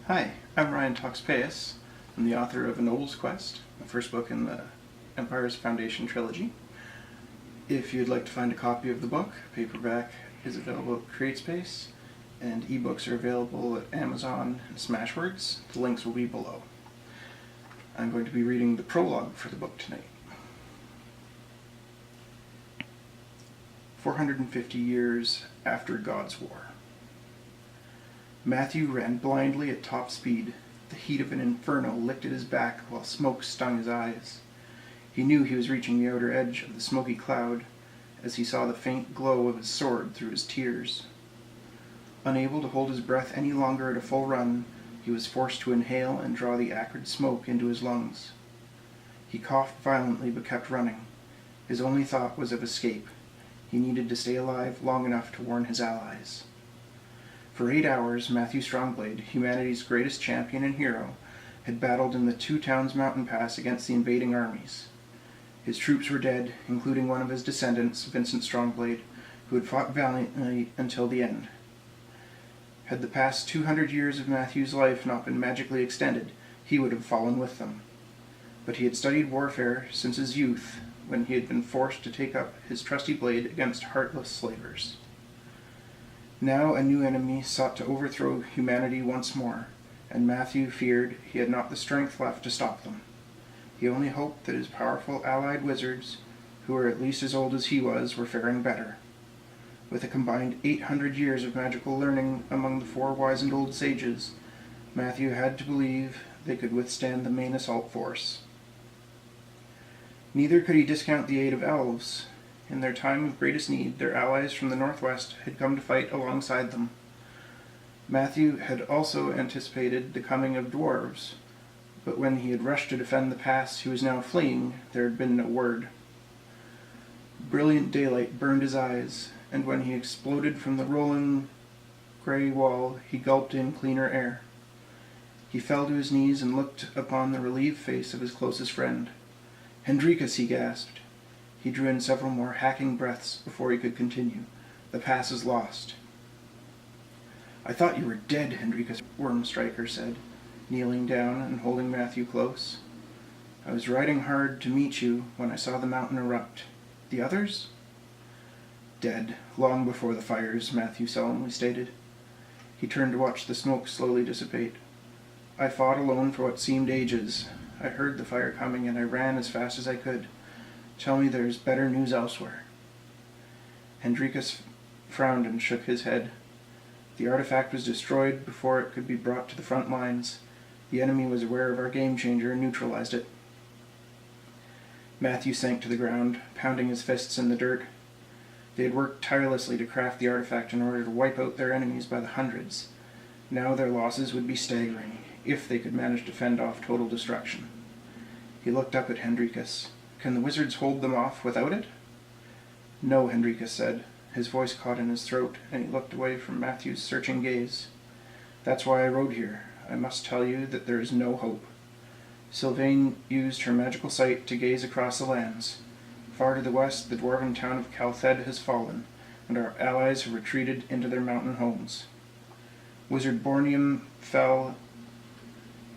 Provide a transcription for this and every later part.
Hi, I'm Ryan Toxopeus. I'm the author of A Noble's Quest, the first book in the Empire's Foundation trilogy. If you'd like to find a copy of the book, paperback is available at CreateSpace, and ebooks are available at Amazon and Smashwords. The links will be below. I'm going to be reading the prologue for the book tonight. 450 years after God's War. Matthew ran blindly at top speed. The heat of an inferno licked at his back while smoke stung his eyes. He knew he was reaching the outer edge of the smoky cloud as he saw the faint glow of his sword through his tears. Unable to hold his breath any longer at a full run, he was forced to inhale and draw the acrid smoke into his lungs. He coughed violently but kept running. His only thought was of escape. He needed to stay alive long enough to warn his allies. For 8 hours, Matthew Strongblade, humanity's greatest champion and hero, had battled in the Two Towns mountain pass against the invading armies. His troops were dead, including one of his descendants, Vincent Strongblade, who had fought valiantly until the end. Had the past 200 years of Matthew's life not been magically extended, he would have fallen with them. But he had studied warfare since his youth, when he had been forced to take up his trusty blade against heartless slavers. Now a new enemy sought to overthrow humanity once more, and Matthew feared he had not the strength left to stop them. He only hoped that his powerful allied wizards, who were at least as old as he was, were faring better. With a combined 800 years of magical learning among the four wizened old sages, Matthew had to believe they could withstand the main assault force. Neither could he discount the aid of elves. In their time of greatest need, their allies from the northwest had come to fight alongside them. Matthew had also anticipated the coming of dwarves, but when he had rushed to defend the pass he was now fleeing, there had been no word. Brilliant daylight burned his eyes, and when he exploded from the rolling grey wall, he gulped in cleaner air. He fell to his knees and looked upon the relieved face of his closest friend. "Hendrikus," he gasped. He drew in several more hacking breaths before he could continue. "The pass is lost." "I thought you were dead," Hendrikus Wormstriker said, kneeling down and holding Matthew close. "I was riding hard to meet you when I saw the mountain erupt. The others?" "Dead, long before the fires," Matthew solemnly stated. He turned to watch the smoke slowly dissipate. "I fought alone for what seemed ages. I heard the fire coming and I ran as fast as I could. Tell me there's better news elsewhere." Hendrikus frowned and shook his head. "The artifact was destroyed before it could be brought to the front lines. The enemy was aware of our game-changer and neutralized it." Matthew sank to the ground, pounding his fists in the dirt. They had worked tirelessly to craft the artifact in order to wipe out their enemies by the hundreds. Now their losses would be staggering, if they could manage to fend off total destruction. He looked up at Hendrikus. "Can the wizards hold them off without it?" "No," Hendrikus said. His voice caught in his throat, and he looked away from Matthew's searching gaze. "That's why I rode here. I must tell you that there is no hope." Sylvain used her magical sight to gaze across the lands. Far to the west, the dwarven town of Calthed has fallen, and our allies have retreated into their mountain homes. Wizard Bornium fell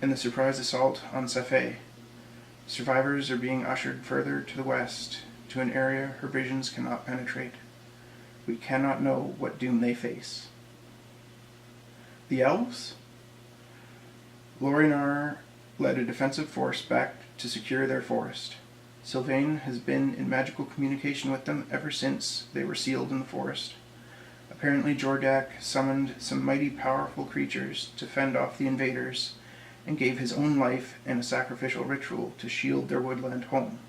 in the surprise assault on Safé. Survivors are being ushered further to the west, to an area her visions cannot penetrate. We cannot know what doom they face. The elves? Lorinar led a defensive force back to secure their forest. Sylvain has been in magical communication with them ever since they were sealed in the forest. Apparently Jordak summoned some mighty powerful creatures to fend off the invaders, and gave his own life in a sacrificial ritual to shield their woodland home.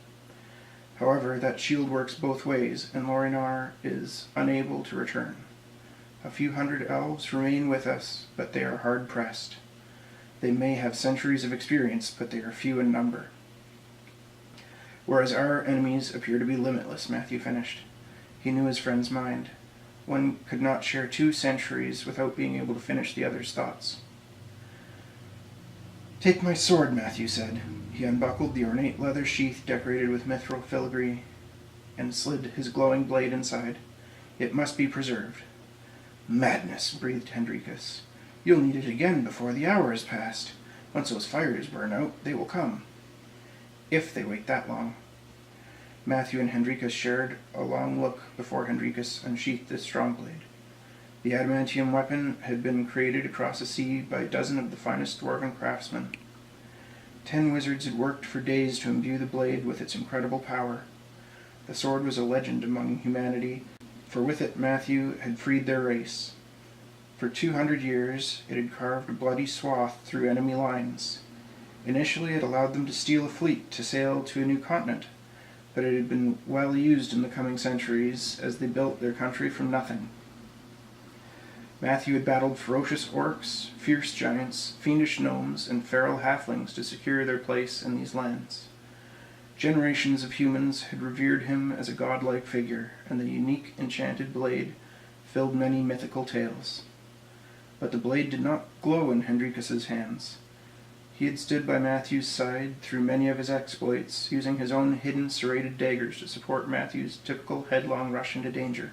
However, that shield works both ways, and Lorinar is unable to return. A few hundred elves remain with us, but they are hard-pressed. They may have centuries of experience, but they are few in number. Whereas our enemies appear to be limitless, Matthew finished. He knew his friend's mind. One could not share 2 centuries without being able to finish the other's thoughts. "Take my sword," Matthew said. He unbuckled the ornate leather sheath decorated with mithril filigree and slid his glowing blade inside. "It must be preserved." "Madness," breathed Hendrikus. You'll need it again before the hour is past. Once those fires burn out, they will come. If they wait that long. Matthew and Hendrikus shared a long look before Hendrikus unsheathed his Strongblade. The adamantium weapon had been created across the sea by a dozen of the finest dwarven craftsmen. 10 wizards had worked for days to imbue the blade with its incredible power. The sword was a legend among humanity, for with it Matthew had freed their race. For 200 years it had carved a bloody swath through enemy lines. Initially it allowed them to steal a fleet to sail to a new continent, but it had been well used in the coming centuries as they built their country from nothing. Matthew had battled ferocious orcs, fierce giants, fiendish gnomes, and feral halflings to secure their place in these lands. Generations of humans had revered him as a godlike figure, and the unique enchanted blade filled many mythical tales. But the blade did not glow in Hendrikus's hands. He had stood by Matthew's side through many of his exploits, using his own hidden serrated daggers to support Matthew's typical headlong rush into danger.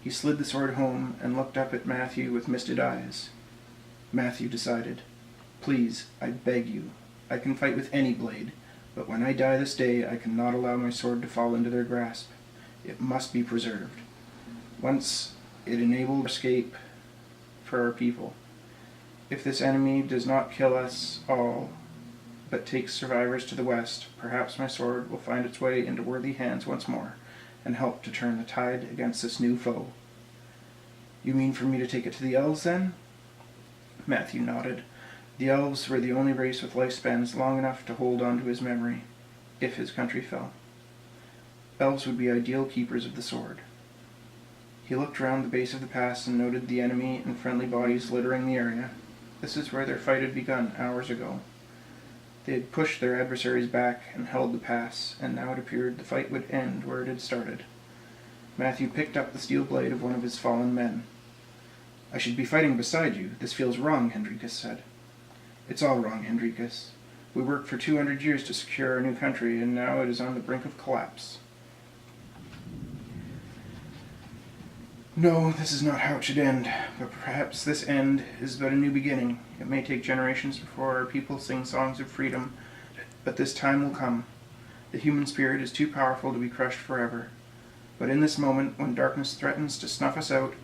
He slid the sword home and looked up at Matthew with misted eyes. Matthew decided, "Please, I beg you. I can fight with any blade, but when I die this day, I cannot allow my sword to fall into their grasp. It must be preserved. Once it enabled escape for our people. If this enemy does not kill us all, but takes survivors to the west, perhaps my sword will find its way into worthy hands once more, and help to turn the tide against this new foe." "You mean for me to take it to the elves, then?" Matthew nodded. The elves were the only race with lifespans long enough to hold on to his memory, if his country fell. Elves would be ideal keepers of the sword. He looked round the base of the pass and noted the enemy and friendly bodies littering the area. This is where their fight had begun hours ago. They had pushed their adversaries back and held the pass, and now it appeared the fight would end where it had started. Matthew picked up the steel blade of one of his fallen men. "I should be fighting beside you. This feels wrong," Hendrikus said. "It's all wrong, Hendrikus. We worked for 200 years to secure our new country, and now it is on the brink of collapse." "No, this is not how it should end, but perhaps this end is but a new beginning. It may take generations before our people sing songs of freedom, but this time will come. The human spirit is too powerful to be crushed forever. But in this moment, when darkness threatens to snuff us out,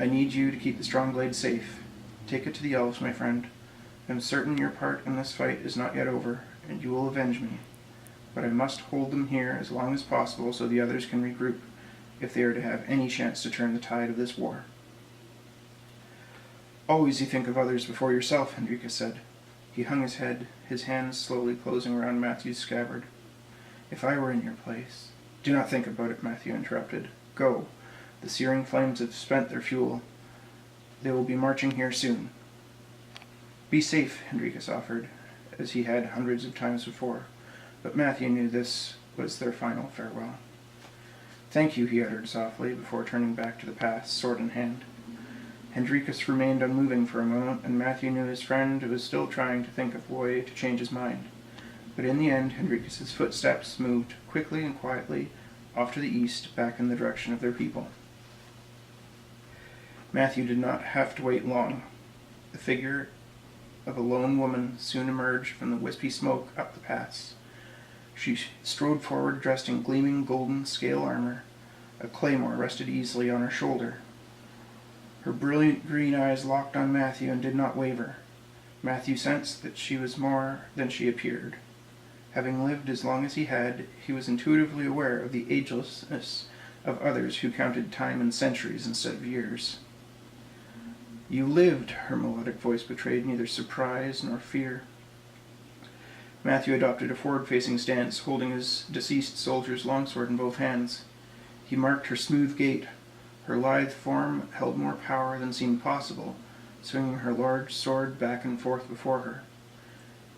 I need you to keep the Strongblade safe. Take it to the elves, my friend. I am certain your part in this fight is not yet over, and you will avenge me. But I must hold them here as long as possible so the others can regroup, if they are to have any chance to turn the tide of this war." "Always you think of others before yourself," Hendrikus said. He hung his head, his hands slowly closing around Matthew's scabbard. "If I were in your place—" "Do not think about it," Matthew interrupted. "Go. The searing flames have spent their fuel. They will be marching here soon." "Be safe," Hendrikus offered, as he had hundreds of times before, but Matthew knew this was their final farewell. "Thank you," he uttered softly, before turning back to the pass, sword in hand. Hendrikus remained unmoving for a moment, and Matthew knew his friend was still trying to think of a way to change his mind. But in the end, Hendrikus's footsteps moved quickly and quietly off to the east, back in the direction of their people. Matthew did not have to wait long. The figure of a lone woman soon emerged from the wispy smoke up the pass. She strode forward dressed in gleaming golden scale armor. A claymore rested easily on her shoulder. Her brilliant green eyes locked on Matthew and did not waver. Matthew sensed that she was more than she appeared. Having lived as long as he had, he was intuitively aware of the agelessness of others who counted time in centuries instead of years. "You lived," her melodic voice betrayed neither surprise nor fear. Matthew adopted a forward-facing stance, holding his deceased soldier's longsword in both hands. He marked her smooth gait. Her lithe form held more power than seemed possible, swinging her large sword back and forth before her.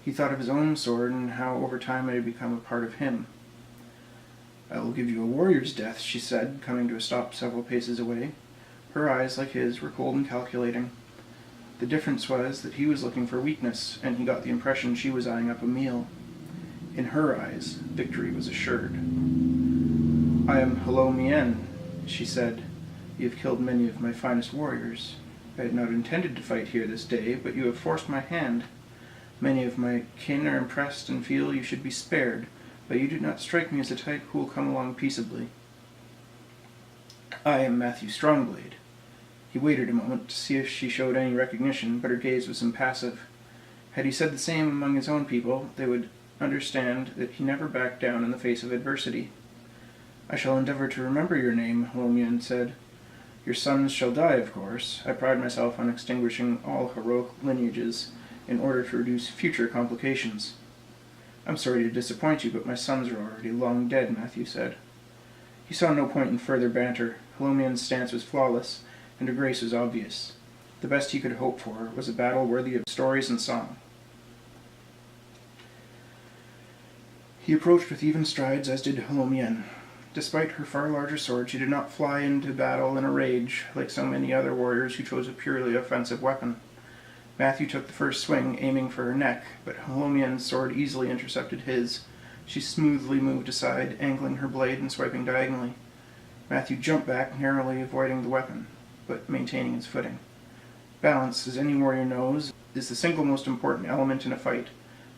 He thought of his own sword and how over time it had become a part of him. "I will give you a warrior's death," she said, coming to a stop several paces away. Her eyes, like his, were cold and calculating. The difference was that he was looking for weakness, and he got the impression she was eyeing up a meal. In her eyes, victory was assured. "I am Hello Mien," she said. "You have killed many of my finest warriors. I had not intended to fight here this day, but you have forced my hand. Many of my kin are impressed and feel you should be spared, but you do not strike me as the type who will come along peaceably. I am Matthew Strongblade. He waited a moment to see if she showed any recognition, but her gaze was impassive. Had he said the same among his own people, they would understand that he never backed down in the face of adversity. I shall endeavor to remember your name, Holomian said. Your sons shall die, of course. I pride myself on extinguishing all heroic lineages in order to reduce future complications. I'm sorry to disappoint you, but my sons are already long dead, Matthew said. He saw no point in further banter. Holomian's stance was flawless, and her grace was obvious. The best he could hope for was a battle worthy of stories and song. He approached with even strides, as did Holomian. Despite her far larger sword, she did not fly into battle in a rage, like so many other warriors who chose a purely offensive weapon. Matthew took the first swing, aiming for her neck, but Holomian's sword easily intercepted his. She smoothly moved aside, angling her blade and swiping diagonally. Matthew jumped back, narrowly avoiding the weapon, but maintaining his footing. Balance, as any warrior knows, is the single most important element in a fight.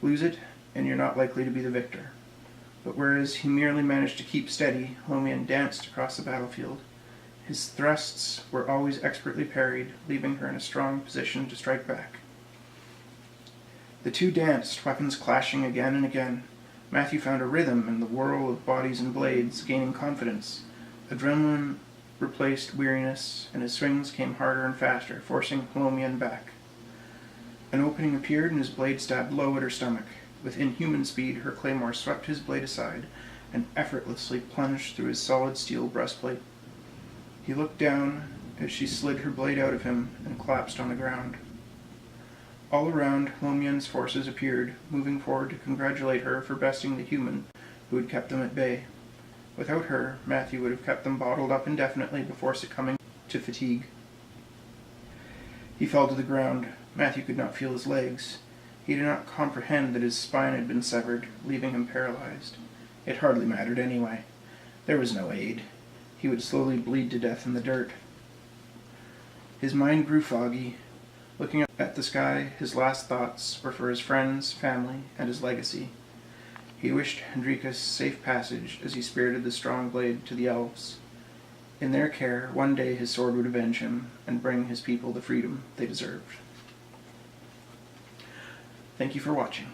Lose it, and you're not likely to be the victor. But whereas he merely managed to keep steady, Holomian danced across the battlefield. His thrusts were always expertly parried, leaving her in a strong position to strike back. The two danced, weapons clashing again and again. Matthew found a rhythm in the whirl of bodies and blades, gaining confidence. Adrenaline replaced weariness, and his swings came harder and faster, forcing Holomian back. An opening appeared, and his blade stabbed low at her stomach. With inhuman speed, her claymore swept his blade aside and effortlessly plunged through his solid steel breastplate. He looked down as she slid her blade out of him and collapsed on the ground. All around, Holomian's forces appeared, moving forward to congratulate her for besting the human who had kept them at bay. Without her, Matthew would have kept them bottled up indefinitely before succumbing to fatigue. He fell to the ground. Matthew could not feel his legs. He did not comprehend that his spine had been severed, leaving him paralyzed. It hardly mattered anyway. There was no aid. He would slowly bleed to death in the dirt. His mind grew foggy. Looking up at the sky, his last thoughts were for his friends, family, and his legacy. He wished Hendrikus safe passage as he spirited the Strongblade to the elves. In their care, one day his sword would avenge him and bring his people the freedom they deserved. Thank you for watching.